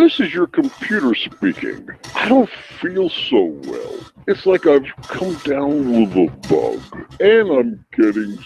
This is your computer speaking. I don't feel so well. It's like I've come down with a bug, and I'm getting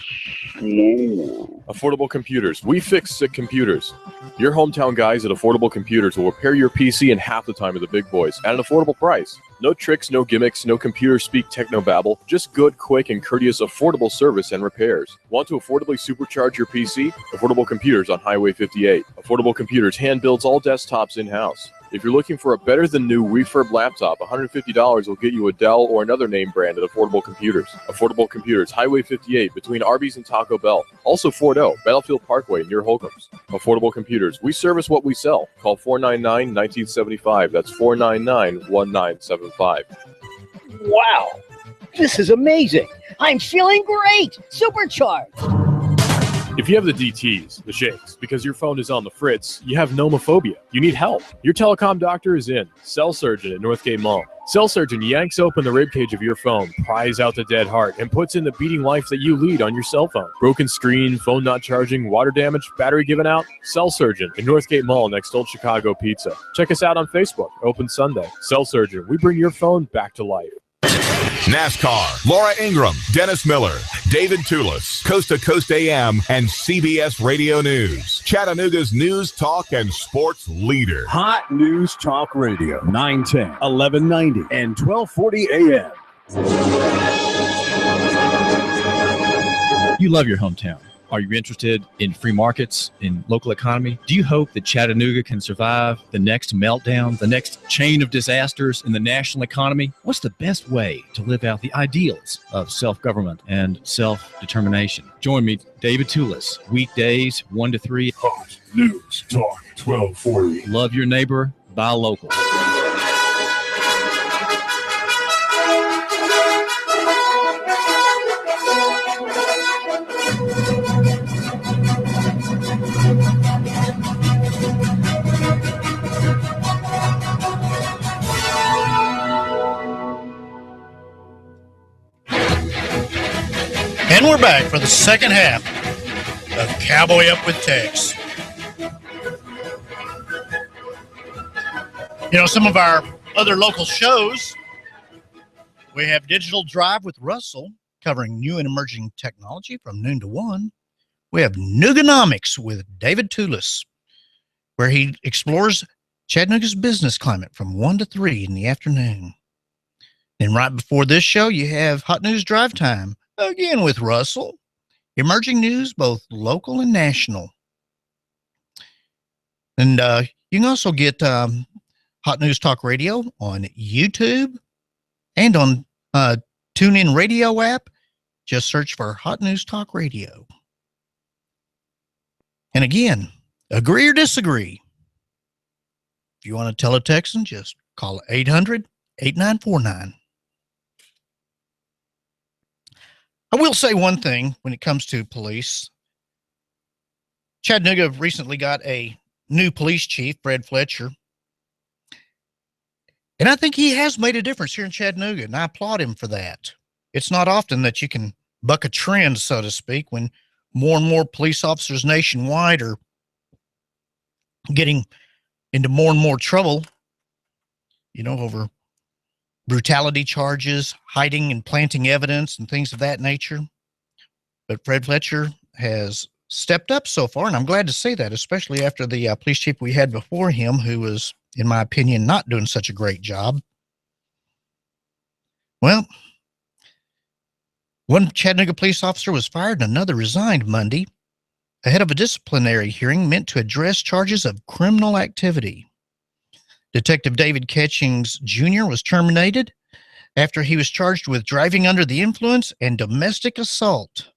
slower. Affordable Computers. We fix sick computers. Your hometown guys at Affordable Computers will repair your PC in half the time of the big boys at an affordable price. No tricks, no gimmicks, no computer speak technobabble. Just good, quick, and courteous affordable service and repairs. Want to affordably supercharge your PC? Affordable Computers on Highway 58. Affordable Computers hand builds all desktops in-house. If you're looking for a better-than-new refurb laptop, $150 will get you a Dell or another name brand at Affordable Computers. Affordable Computers, Highway 58, between Arby's and Taco Bell. Also Fort O, Battlefield Parkway, near Holcomb's. Affordable Computers, we service what we sell. Call 499-1975. That's 499-1975. Wow, this is amazing. I'm feeling great. Supercharged. If you have the DTs, the shakes, because your phone is on the fritz, you have nomophobia. You need help. Your telecom doctor is in. Cell Surgeon at Northgate Mall. Cell Surgeon yanks open the ribcage of your phone, pries out the dead heart, and puts in the beating life that you lead on your cell phone. Broken screen, phone not charging, water damage, battery given out? Cell Surgeon at Northgate Mall next Old Chicago Pizza. Check us out on Facebook. Open Sunday. Cell Surgeon. We bring your phone back to life. NASCAR, Laura Ingram, Dennis Miller, David Toulis, Coast to Coast AM, and CBS Radio News. Chattanooga's news, talk, and sports leader. Hot News Talk Radio, 910, 1190, and 1240 AM. You love your hometown. Are you interested in free markets, in local economy? Do you hope that Chattanooga can survive the next meltdown, the next chain of disasters in the national economy? What's the best way to live out the ideals of self-government and self-determination? Join me, David Toulis, weekdays 1 to 3. Hot News Talk 1240. Love your neighbor, buy local. And we're back for the second half of Cowboy Up with Tex. You know, some of our other local shows, we have Digital Drive with Russell, covering new and emerging technology from noon to 1. We have Nooganomics with David Toulis, where he explores Chattanooga's business climate from 1 to 3 in the afternoon. Then right before this show, you have Hot News Drive Time, again with Russell. Emerging news, both local and national. And you can also get Hot News Talk Radio on YouTube and on TuneIn Radio app. Just search for Hot News Talk Radio. And again, agree or disagree. If you want to tell a Texan, just call 800-8949. I will say one thing when it comes to police. Chattanooga recently got a new police chief, Fletcher. And I think he has made a difference here in Chattanooga, and I applaud him for that. It's not often that you can buck a trend, so to speak, when more and more police officers nationwide are getting into more and more trouble, you know, over brutality charges, hiding and planting evidence, and things of that nature. But Fletcher has stepped up so far, and I'm glad to see that, especially after the police chief we had before him, who was, in my opinion, not doing such a great job. Well, one Chattanooga police officer was fired and another resigned Monday ahead of a disciplinary hearing meant to address charges of criminal activity. Detective David Ketchings Jr. was terminated after he was charged with driving under the influence and domestic assault.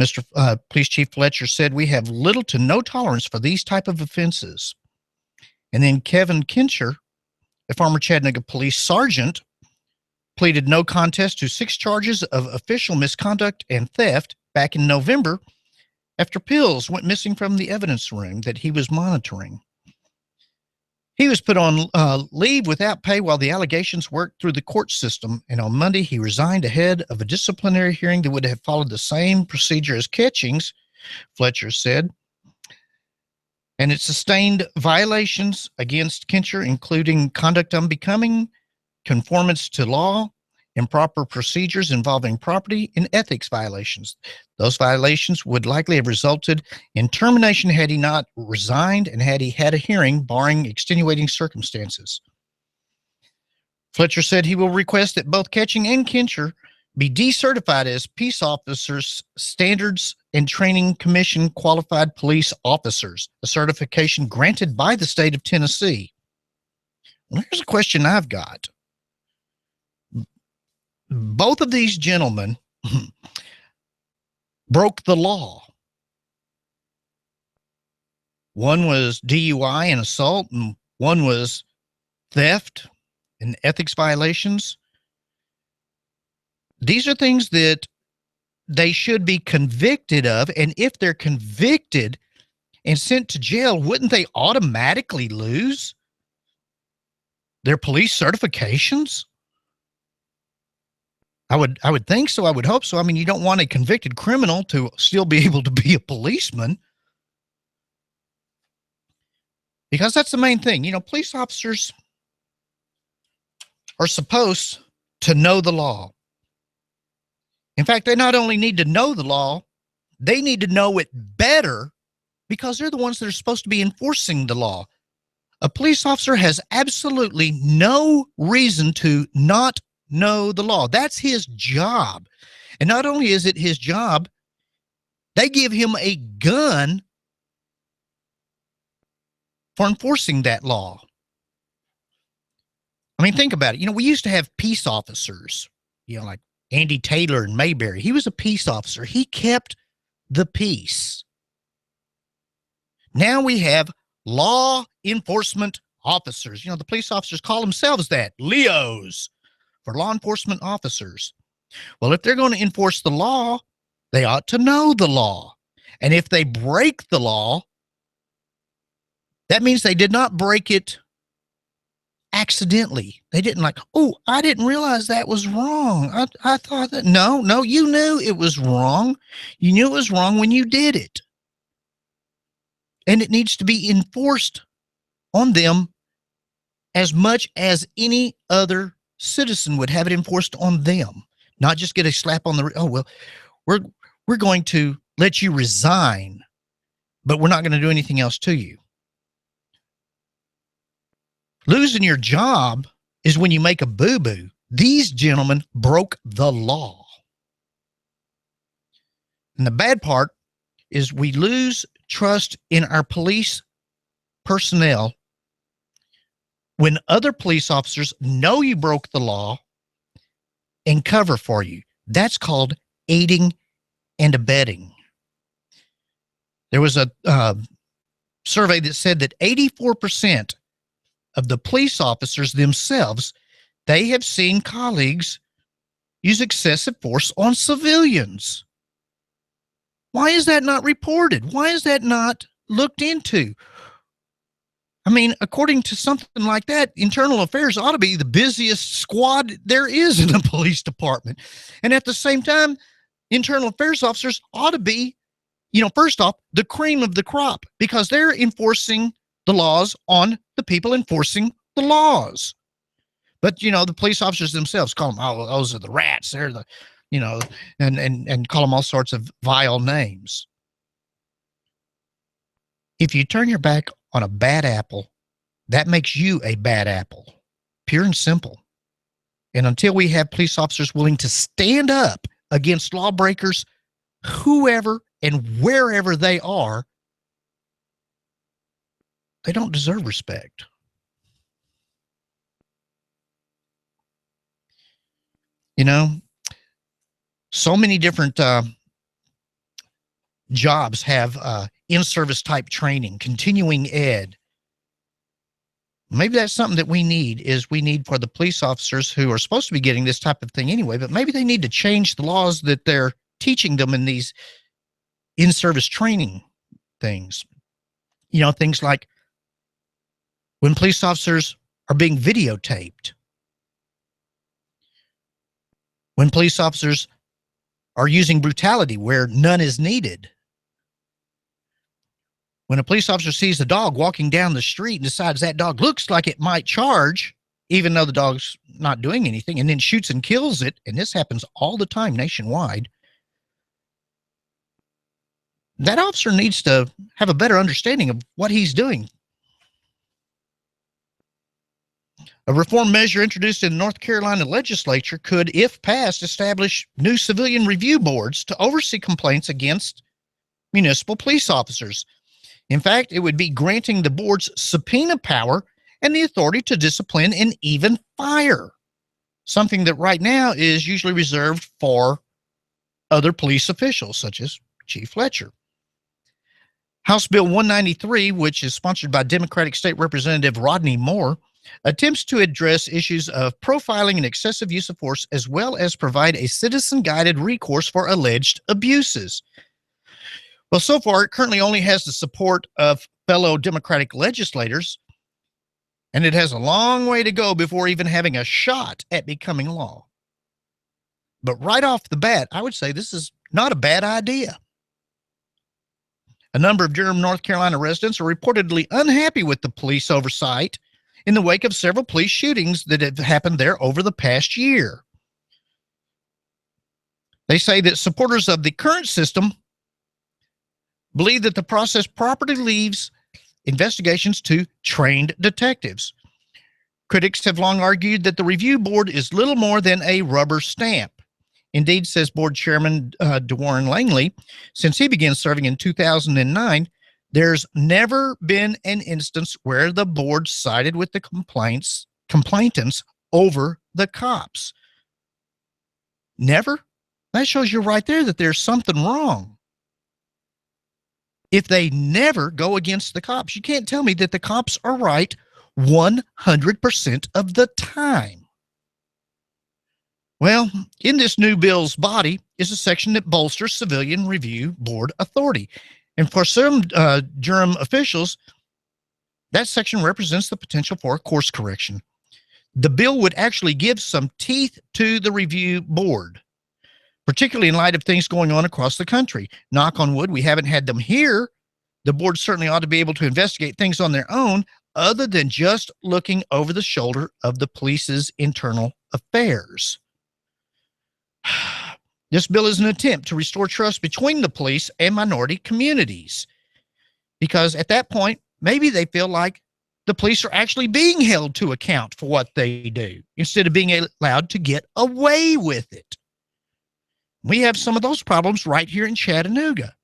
Mr. Police Chief Fletcher said, "We have little to no tolerance for these type of offenses." And then Kevin Kincher, a former Chattanooga police sergeant, pleaded no contest to 6 charges of official misconduct and theft back in November after pills went missing from the evidence room that he was monitoring. He was put on leave without pay while the allegations worked through the court system, and on Monday he resigned ahead of a disciplinary hearing that would have followed the same procedure as Ketchings, Fletcher said. And it sustained violations against Kincher, including conduct unbecoming, conformance to law, improper procedures involving property, and ethics violations. Those violations would likely have resulted in termination had he not resigned and had he had a hearing, barring extenuating circumstances. Fletcher said he will request that both Ketching and Kincher be decertified as Peace Officers Standards and Training Commission qualified police officers, a certification granted by the state of Tennessee. Well, here's a question I've got. Both of these gentlemen broke the law. One was DUI and assault, and one was theft and ethics violations. These are things that they should be convicted of, and if they're convicted and sent to jail, wouldn't they automatically lose their police certifications? I would think so. I would hope so. I mean, you don't want a convicted criminal to still be able to be a policeman, because that's the main thing. You know, police officers are supposed to know the law. In fact, they not only need to know the law, they need to know it better, because they're the ones that are supposed to be enforcing the law. A police officer has absolutely no reason to not know the law. That's his job. And not only is it his job, they give him a gun for enforcing that law. I mean, think about it. You know, we used to have peace officers, you know, like Andy Taylor and Mayberry. He was a peace officer. He kept the peace. Now we have law enforcement officers. You know, the police officers call themselves that, LEOs, for law enforcement officers. Well, if they're going to enforce the law, they ought to know the law. And if they break the law, that means they did not break it accidentally. They didn't like, oh, I didn't realize that was wrong. I thought that. No, you knew it was wrong. You knew it was wrong when you did it. And it needs to be enforced on them as much as any other citizen would have it enforced on them. Not just get a slap on the, oh, well, we're going to let you resign, but we're not going to do anything else to you. Losing your job is when you make a boo-boo. These gentlemen broke the law. And the bad part is we lose trust in our police personnel when other police officers know you broke the law and cover for you. That's called aiding and abetting. There was a survey that said that 84% of the police officers themselves, they have seen colleagues use excessive force on civilians. Why is that not reported? Why is that not looked into? I mean, according to something like that, internal affairs ought to be the busiest squad there is in the police department. And at the same time, internal affairs officers ought to be, you know, first off, the cream of the crop, because they're enforcing the laws on the people enforcing the laws. But, you know, the police officers themselves call them, oh, those are the rats. They're the, you know, and call them all sorts of vile names. If you turn your back on a bad apple, that makes you a bad apple, pure and simple. And until we have police officers willing to stand up against lawbreakers, whoever and wherever they are, they don't deserve respect. You know, so many different jobs have in-service type training, continuing ed. Maybe that's something that we need for the police officers who are supposed to be getting this type of thing anyway, but maybe they need to change the laws that they're teaching them in these in-service training things. You know, things like when police officers are being videotaped, when police officers are using brutality where none is needed, When a police officer sees a dog walking down the street and decides that dog looks like it might charge, even though the dog's not doing anything, and then shoots and kills it, and this happens all the time nationwide, that officer needs to have a better understanding of what he's doing. A reform measure introduced in the North Carolina legislature could, if passed, establish new civilian review boards to oversee complaints against municipal police officers. In fact, it would be granting the board's subpoena power and the authority to discipline and even fire, something that right now is usually reserved for other police officials, such as Chief Fletcher. House Bill 193, which is sponsored by Democratic State Representative Rodney Moore, attempts to address issues of profiling and excessive use of force, as well as provide a citizen-guided recourse for alleged abuses. Well, so far, it currently only has the support of fellow Democratic legislators, and it has a long way to go before even having a shot at becoming law. But right off the bat, I would say this is not a bad idea. A number of Durham, North Carolina residents are reportedly unhappy with the police oversight in the wake of several police shootings that have happened there over the past year. They say that supporters of the current system believe that the process properly leaves investigations to trained detectives. Critics have long argued that the review board is little more than a rubber stamp. Indeed, says board chairman DeWarren Langley, since he began serving in 2009, there's never been an instance where the board sided with the complainants over the cops. Never? That shows you right there that there's something wrong. If they never go against the cops, you can't tell me that the cops are right 100% of the time. Well, in this new bill's body is a section that bolsters civilian review board authority. And for some Durham officials, that section represents the potential for a course correction. The bill would actually give some teeth to the review board, particularly in light of things going on across the country. Knock on wood, we haven't had them here. The board certainly ought to be able to investigate things on their own, other than just looking over the shoulder of the police's internal affairs. This bill is an attempt to restore trust between the police and minority communities, because at that point, maybe they feel like the police are actually being held to account for what they do instead of being allowed to get away with it. We have some of those problems right here in Chattanooga.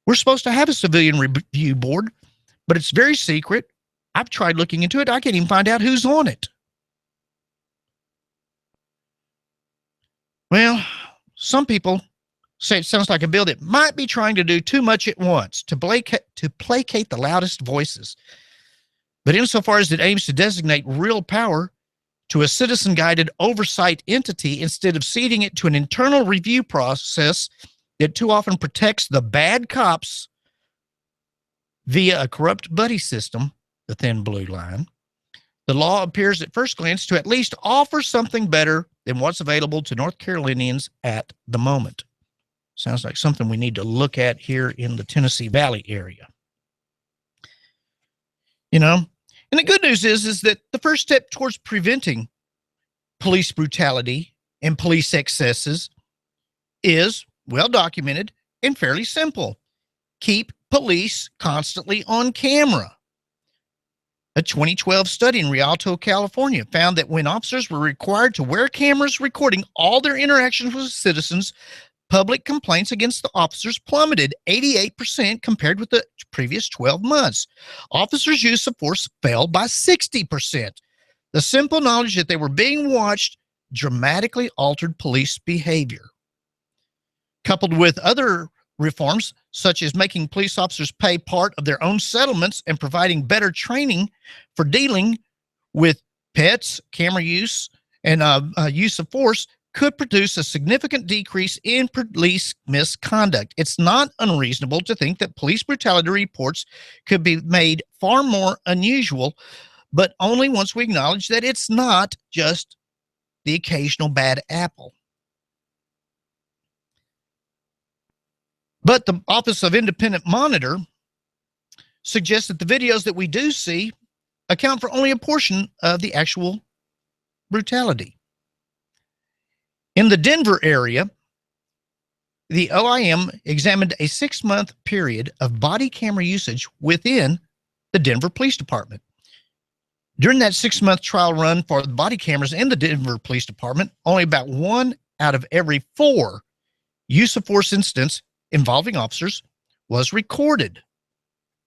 We're supposed to have a civilian review board, but it's very secret. I've tried looking into it. I can't even find out who's on it. Well, some people say it sounds like a bill that might be trying to do too much at once to placate the loudest voices. But insofar as it aims to designate real power to a citizen-guided oversight entity instead of ceding it to an internal review process that too often protects the bad cops via a corrupt buddy system, the thin blue line, the law appears at first glance to at least offer something better than what's available to North Carolinians at the moment. Sounds like something we need to look at here in the Tennessee Valley area. You know, and the good news is that the first step towards preventing police brutality and police excesses is well documented and fairly simple. Keep police constantly on camera. A 2012 study in Rialto, California found that when officers were required to wear cameras recording all their interactions with citizens, public complaints against the officers plummeted 88% compared with the previous 12 months. Officers' use of force fell by 60%. The simple knowledge that they were being watched dramatically altered police behavior. Coupled with other reforms, such as making police officers pay part of their own settlements and providing better training for dealing with pets, camera use, and use of force, could produce a significant decrease in police misconduct. It's not unreasonable to think that police brutality reports could be made far more unusual, but only once we acknowledge that it's not just the occasional bad apple. But the Office of Independent Monitor suggests that the videos that we do see account for only a portion of the actual brutality. In the Denver area, the OIM examined a 6-month period of body camera usage within the Denver Police Department. During that 6-month trial run for the body cameras in the Denver Police Department, only about 1 out of every 4 use of force incidents involving officers was recorded.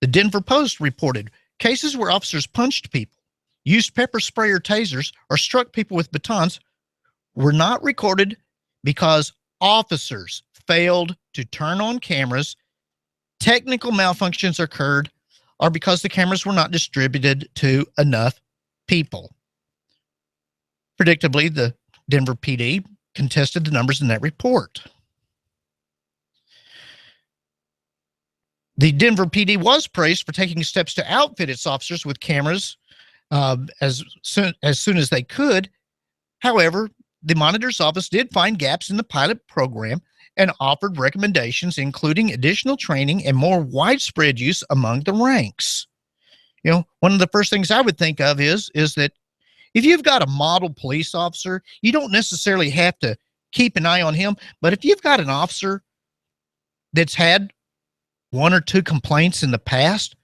The Denver Post reported cases where officers punched people, used pepper spray or tasers, or struck people with batons were not recorded because officers failed to turn on cameras, technical malfunctions occurred, or because the cameras were not distributed to enough people. Predictably, the Denver PD contested the numbers in that report. The Denver PD was praised for taking steps to outfit its officers with cameras as soon as they could. However, the monitor's office did find gaps in the pilot program and offered recommendations, including additional training and more widespread use among the ranks. You know, one of the first things I would think of is that if you've got a model police officer, you don't necessarily have to keep an eye on him. But if you've got an officer that's had 1 or 2 complaints in the past,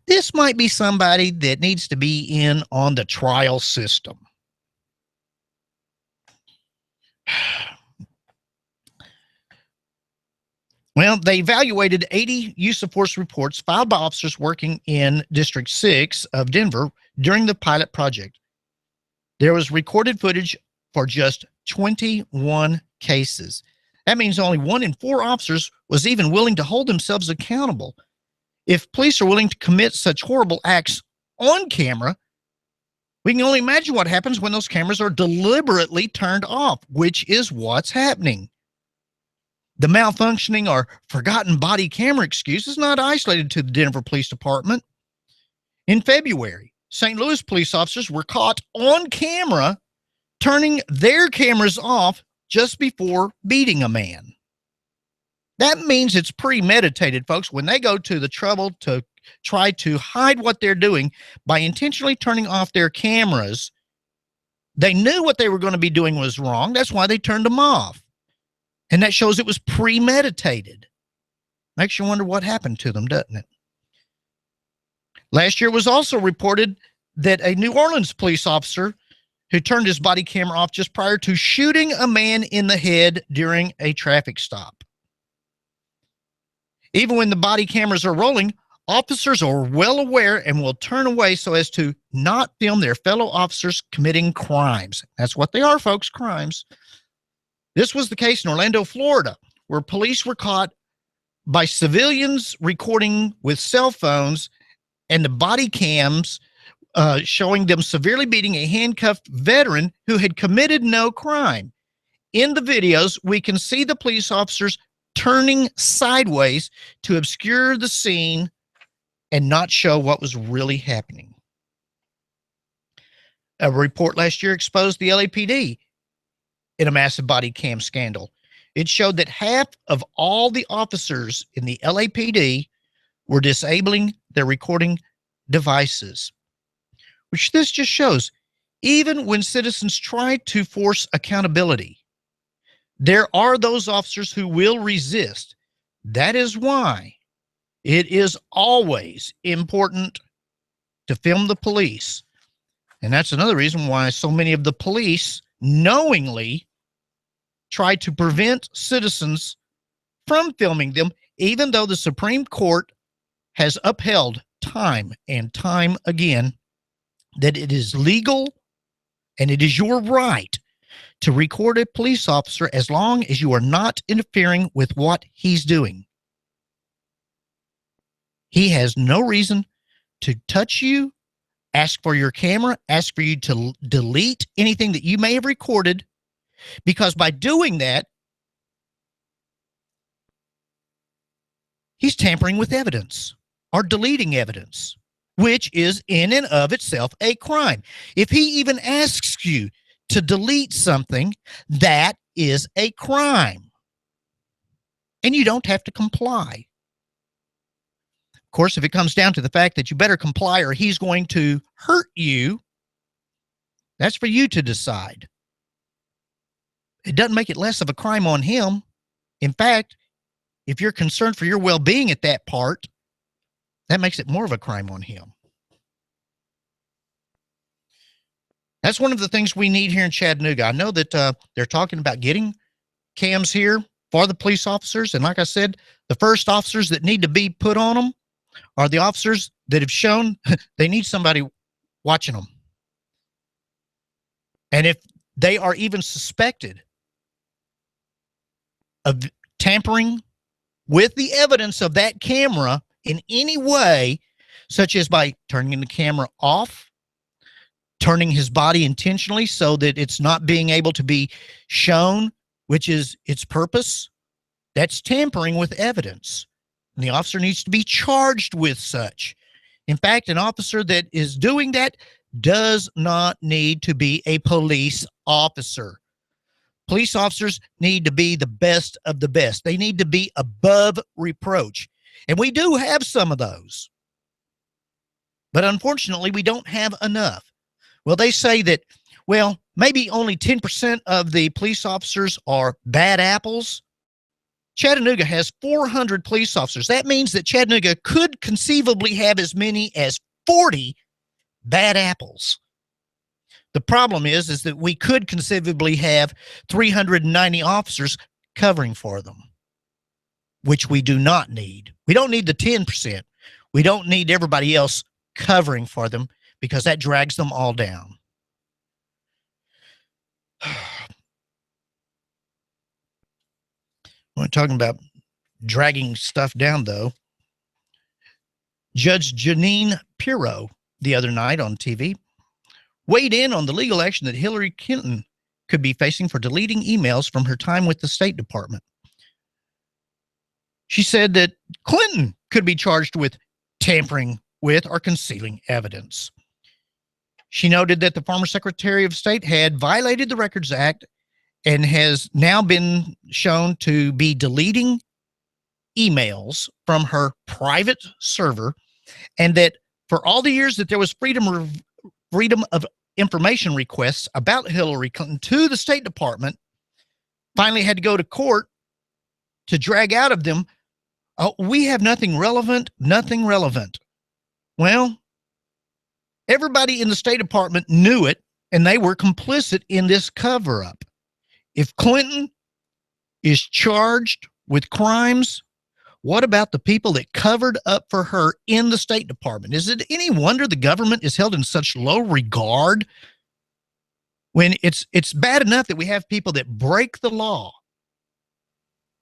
this might be somebody that needs to be in on the trial system. Well, they evaluated 80 use of force reports filed by officers working in District 6 of Denver during the pilot project. There was recorded footage for just 21 cases. That means only 1 in 4 officers was even willing to hold themselves accountable. If police are willing to commit such horrible acts on camera, we can only imagine what happens when those cameras are deliberately turned off, which is what's happening. The malfunctioning or forgotten body camera excuse is not isolated to the Denver Police Department. In February, St. Louis police officers were caught on camera turning their cameras off just before beating a man. That means it's premeditated, folks. When they go to the trouble to try to hide what they're doing by intentionally turning off their cameras, they knew what they were going to be doing was wrong. That's why they turned them off. And that shows it was premeditated. Makes you wonder what happened to them, doesn't it? Last year was also reported that a New Orleans police officer who turned his body camera off just prior to shooting a man in the head during a traffic stop. Even when the body cameras are rolling, officers are well aware and will turn away so as to not film their fellow officers committing crimes. That's what they are, folks, crimes. This was the case in Orlando, Florida, where police were caught by civilians recording with cell phones and the body cams showing them severely beating a handcuffed veteran who had committed no crime. In the videos, we can see the police officers turning sideways to obscure the scene and not show what was really happening. A report last year exposed the LAPD in a massive body cam scandal. It showed that half of all the officers in the LAPD were disabling their recording devices, which this just shows, even when citizens try to force accountability, there are those officers who will resist. That is why it is always important to film the police. And that's another reason why so many of the police knowingly try to prevent citizens from filming them, even though the Supreme Court has upheld time and time again that it is legal and it is your right to record a police officer as long as you are not interfering with what he's doing. He has no reason to touch you, ask for your camera, ask for you to delete anything that you may have recorded, because by doing that, he's tampering with evidence or deleting evidence, which is in and of itself a crime. If he even asks you to delete something, that is a crime. and you don't have to comply. Of course, if it comes down to the fact that you better comply or he's going to hurt you, that's for you to decide. It doesn't make it less of a crime on him. In fact, if you're concerned for your well-being at that part, that makes it more of a crime on him. That's one of the things we need here in Chattanooga. I know that they're talking about getting cams here for the police officers. And like I said, the first officers that need to be put on them are the officers that have shown they need somebody watching them. And if they are even suspected of tampering with the evidence of that camera in any way, such as by turning the camera off, turning his body intentionally so that it's not being able to be shown, which is its purpose, that's tampering with evidence. And the officer needs to be charged with such. In fact, an officer that is doing that does not need to be a police officer. Police officers need to be the best of the best. They need to be above reproach. And we do have some of those. But unfortunately, we don't have enough. Well, they say that, well, maybe only 10% of the police officers are bad apples. Chattanooga has 400 police officers. That means that Chattanooga could conceivably have as many as 40 bad apples. The problem is that we could conceivably have 390 officers covering for them, which we do not need. We don't need the 10%. We don't need everybody else covering for them because that drags them all down. We're talking about dragging stuff down, though. Judge Janine Pirro the other night on TV weighed in on the legal action that Hillary Clinton could be facing for deleting emails from her time with the State Department. She said that Clinton could be charged with tampering with or concealing evidence. She noted that the former Secretary of State had violated the Records Act and has now been shown to be deleting emails from her private server, and that for all the years that there was freedom of information requests about Hillary Clinton to the State Department, finally had to go to court to drag out of them, we have nothing relevant. Well, everybody in the State Department knew it, and they were complicit in this cover-up. If Clinton is charged with crimes, what about the people that covered up for her in the State Department? Is it any wonder the government is held in such low regard when it's bad enough that we have people that break the law?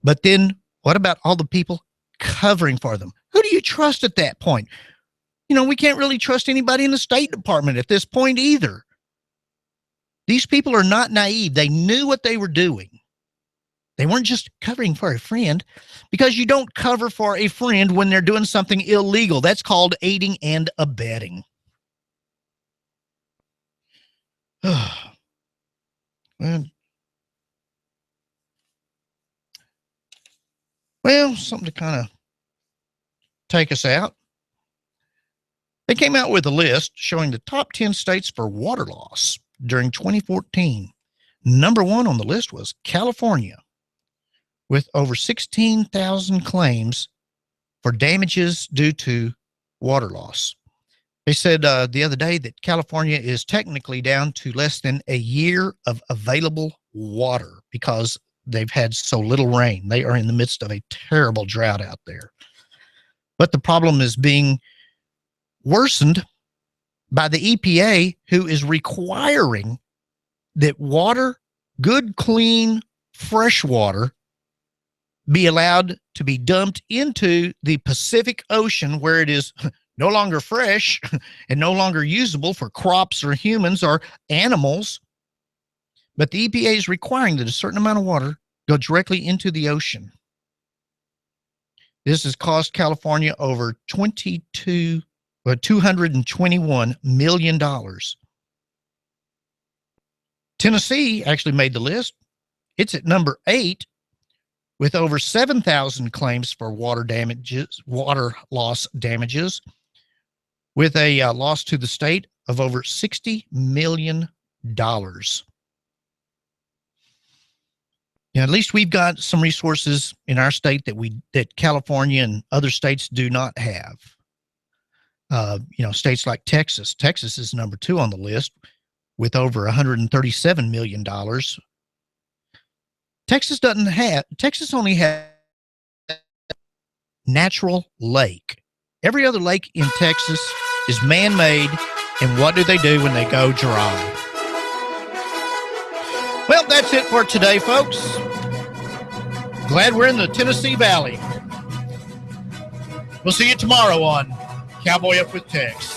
But then what about all the people covering for them? Who do you trust at that point? You know, we can't really trust anybody in the State Department at this point either. These people are not naive. They knew what they were doing. They weren't just covering for a friend, because you don't cover for a friend when they're doing something illegal. That's called aiding and abetting. Well, something to kind of take us out. They came out with a list showing the top 10 states for water loss during 2014. Number one on the list was California, with over 16,000 claims for damages due to water loss. They said the other day that California is technically down to less than a year of available water because they've had so little rain. They are in the midst of a terrible drought out there. But the problem is being worsened by the EPA, who is requiring that water, good, clean, fresh water, be allowed to be dumped into the Pacific Ocean, where it is no longer fresh and no longer usable for crops or humans or animals. But the EPA is requiring that a certain amount of water go directly into the ocean. This has cost California over $221 million. Tennessee actually made the list. It's at number 8 with over 7,000 claims for water loss damages, with a loss to the state of over $60 million. At least we've got some resources in our state that California and other states do not have. States like Texas. Texas is number 2 on the list with over $137 million. Texas only has natural lake. Every other lake in Texas is man-made, and what do they do when they go dry? Well, that's it for today, folks. Glad we're in the Tennessee Valley. We'll see you tomorrow on Cowboy Up with Tex.